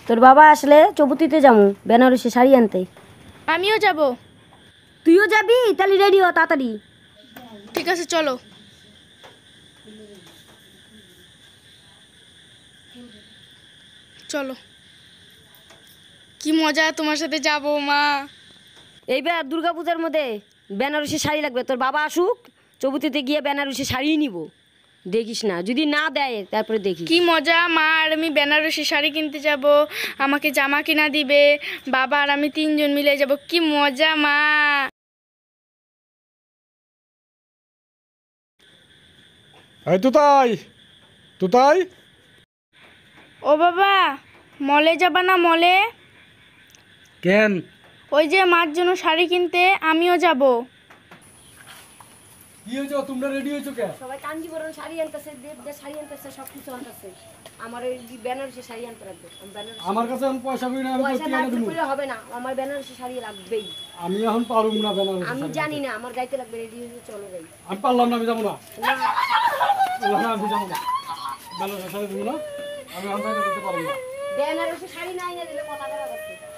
তোর বাবা আসলে চৌপতিতে যাবো বেনারসি শাড়ি আনতে। আমিও যাব। তুইও যাবি? তাহলে রেডি হ তাড়াতাড়ি। ঠিক আছে চলো। চলো, কি মজা তোমার সাথে যাব মা। এইবার দুর্গাপূজার মধ্যে বেনারসি শাড়ি লাগবে। তোর বাবা আসুক, চৌপতিতে গিয়ে বেনারসি শাড়ি নিব। দেখিস না, যদি না দেয় তারপরে দেখিস। কি মজা, মা আর আমি বেনারসি শাড়ি কিনতে যাব, আমাকে জামা কিনা দিবে, বাবা আর আমি তিনজন মিলে যাব। কি মজা মা। এই তুতাই, তুতাই, ও বাবা, মলে যাবা না? মলে কেন? ওই যে মার জন্য শাড়ি কিনতে, আমিও যাব। কি হয়েছে, তোমরা রেডি হয়েছো কেন? সবাই কাঞ্জিবরম শাড়ি আনতেছে, দেবদাস শাড়ি আনতেছে, সব কিছু আনতেছে। আমার ওই বেনারসি শাড়ি আনতে লাগবে। আমার কাছে এখন পয়সা কই না, আমি পয়সা কোথায় না এনে দেবো? দিলে হবে না, আমার বেনারসি শাড়ি লাগবেই। আমি এখন পারুম না বেনারসি আমি শাড়ি জানি পরতে। না, আমার গাইতে লাগবে। রেডি হয়ে চলো গাই। আমি পারলাম না, আমি যাবো না। না, বললাম না, আমি যাবো না, বেনারসি শাড়ি দেবো না, আমি এখন বাইরে যেতে পারবো না। বেনারসি শাড়ি না এনে দিলে কথা বলা যাচ্ছে।